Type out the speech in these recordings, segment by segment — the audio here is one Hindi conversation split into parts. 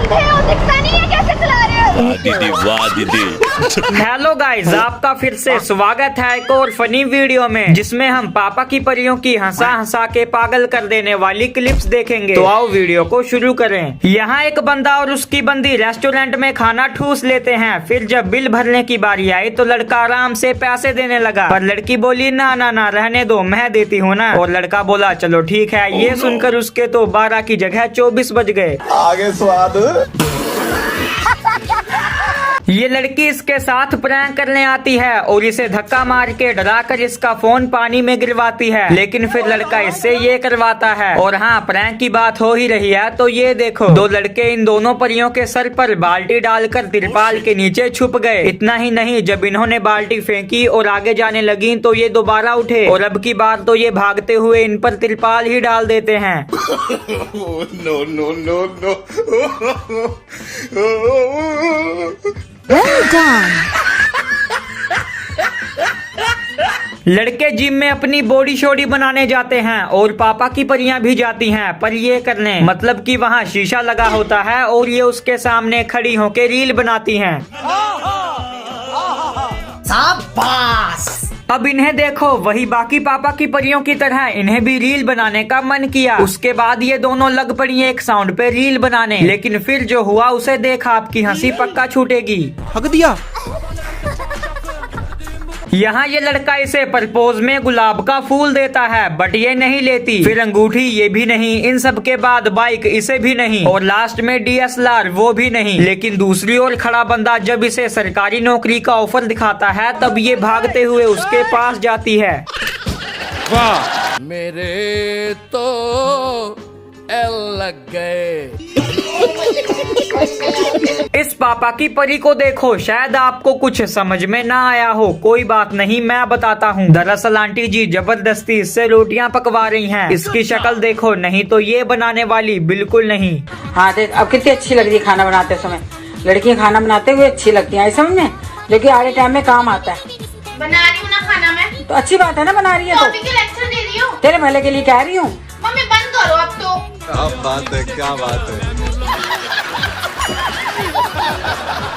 अंधे हो, दिखता नहीं है कैसे चला रहे हो? दीदी वाह दीदी। हेलो गाइस, आपका फिर से स्वागत है एक और फनी वीडियो में, जिसमें हम पापा की परियों की हंसा हंसा के पागल कर देने वाली क्लिप्स देखेंगे। तो आओ वीडियो को शुरू करें। यहाँ एक बंदा और उसकी बंदी रेस्टोरेंट में खाना ठूस लेते हैं। फिर जब बिल भरने की बारी आई तो लड़का आराम से पैसे देने लगा, पर लड़की बोली ना ना ना रहने दो, मैं देती हूँ ना। और लड़का बोला चलो ठीक है। ये सुनकर उसके तो 12 की जगह 24 बज गए। आगे स्वाद। ये लड़की इसके साथ प्रैंक करने आती है और इसे धक्का मार के डरा कर इसका फोन पानी में गिरवाती है, लेकिन फिर लड़का इससे ये करवाता है। और हाँ, प्रैंक की बात हो ही रही है तो ये देखो, दो लड़के इन दोनों परियों के सर पर बाल्टी डालकर तिरपाल के नीचे छुप गए। इतना ही नहीं, जब इन्होंने बाल्टी फेंकी और आगे जाने लगी तो ये दोबारा उठे और अब की बार तो ये भागते हुए इन पर तिरपाल ही डाल देते हैं। No no no no. Well done. लड़के जिम में अपनी बॉडी शोडी बनाने जाते हैं और पापा की परियां भी जाती हैं, पर ये करने मतलब कि वहाँ शीशा लगा होता है और ये उसके सामने खड़ी होके रील बनाती हैं। शाबाश। अब इन्हें देखो, वही बाकी पापा की परियों की तरह इन्हें भी रील बनाने का मन किया। उसके बाद ये दोनों लग पड़ी एक साउंड पे रील बनाने, लेकिन फिर जो हुआ उसे देख आपकी हंसी पक्का छूटेगी। हक दिया। यहाँ ये लड़का इसे प्रपोज में गुलाब का फूल देता है, बट ये नहीं लेती। फिर अंगूठी ये भी नहीं। इन सब के बाद बाइक इसे भी नहीं, और लास्ट में DSLR वो भी नहीं। लेकिन दूसरी ओर खड़ा बंदा जब इसे सरकारी नौकरी का ऑफर दिखाता है तब ये भागते हुए उसके पास जाती है। वाह, मेरे तो एल लग गए। इस पापा की परी को देखो, शायद आपको कुछ समझ में ना आया हो। कोई बात नहीं, मैं बताता हूँ। दरअसल आंटी जी जबरदस्ती इससे रोटियां पकवा रही हैं। इसकी शक्ल देखो, नहीं तो ये बनाने वाली बिल्कुल नहीं। हाँ देख, अब कितनी अच्छी लग रही है खाना बनाते समय। लड़कियां खाना बनाते हुए अच्छी लगती हैं, समझ में, जो कि आगे टाइम में काम आता है। बना रही हूँ ना खाना मैं। तो अच्छी बात है ना, बना रही है तो। लेक्चर दे रही हूँ। तेरे भले के लिए कह रही हूँ। मम्मी बंद करो अब तो। क्या बात है, क्या बात है।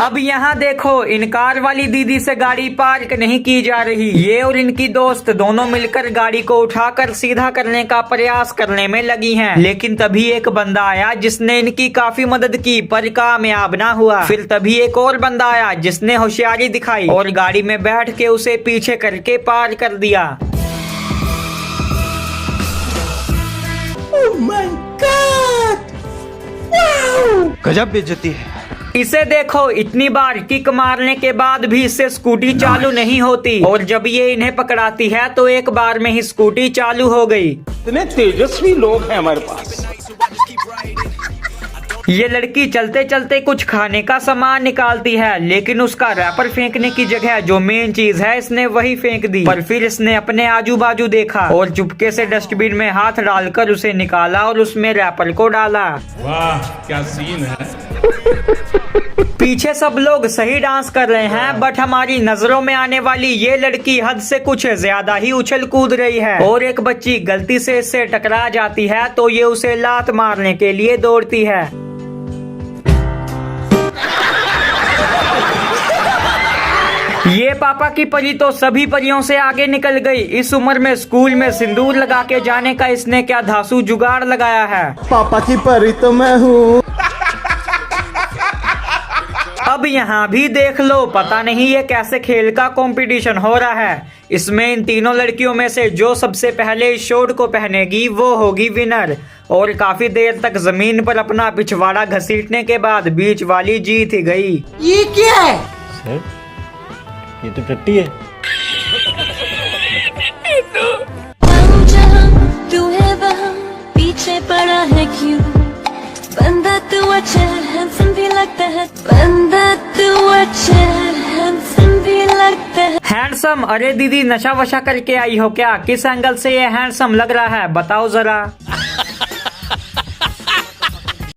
अब यहाँ देखो, इनकार वाली दीदी से गाड़ी पार्क नहीं की जा रही। ये और इनकी दोस्त दोनों मिलकर गाड़ी को उठाकर सीधा करने का प्रयास करने में लगी हैं। लेकिन तभी एक बंदा आया जिसने इनकी काफी मदद की, पर कामयाब ना हुआ। फिर तभी एक और बंदा आया जिसने होशियारी दिखाई और गाड़ी में बैठ के उसे पीछे करके पार कर दिया। Oh my God! Wow! गजब बेइज्जती है। इसे देखो, इतनी बार किक मारने के बाद भी इससे स्कूटी चालू नहीं होती, और जब ये इन्हें पकड़ाती है तो एक बार में ही स्कूटी चालू हो गई। इतने तेजस्वी लोग हैं हमारे पास। ये लड़की चलते चलते कुछ खाने का सामान निकालती है, लेकिन उसका रैपर फेंकने की जगह जो मेन चीज है इसने वही फेंक दी। पर फिर इसने अपने आजू बाजू देखा और चुपके से डस्टबिन में हाथ डालकर उसे निकाला और उसमें रैपर को डाला। वाह क्या सीन है। पीछे सब लोग सही डांस कर रहे हैं, बट हमारी नजरों में आने वाली ये लड़की हद से कुछ ज्यादा ही उछल कूद रही है। और एक बच्ची गलती से इससे टकरा जाती है तो ये उसे लात मारने के लिए दौड़ती है। ये पापा की परी तो सभी परियों से आगे निकल गई। इस उम्र में स्कूल में सिंदूर लगा के जाने का इसने क्या धांसू जुगाड़ लगाया है। पापा की परी तो मैं हूँ। अब यहाँ भी देख लो, पता नहीं ये कैसे खेल का कंपटीशन हो रहा है। इसमें इन तीनों लड़कियों में से जो सबसे पहले इस शॉर्ट को पहनेगी वो होगी विनर। और काफी देर तक जमीन पर अपना पिछवाड़ा घसीटने के बाद बीच वाली जीत ही गई। ये क्या है? सर, ये तो टट्टी है। तू है वहाँ पीछे पड़ा है क्यों? बंदा तू अच्छा हैंडसम भी लगता है। बंदा तू अच्छा हैंडसम भी लगता है। हैंडसम? अरे दीदी नशा वशा करके आई हो क्या? किस एंगल से ये हैंडसम लग रहा है बताओ जरा।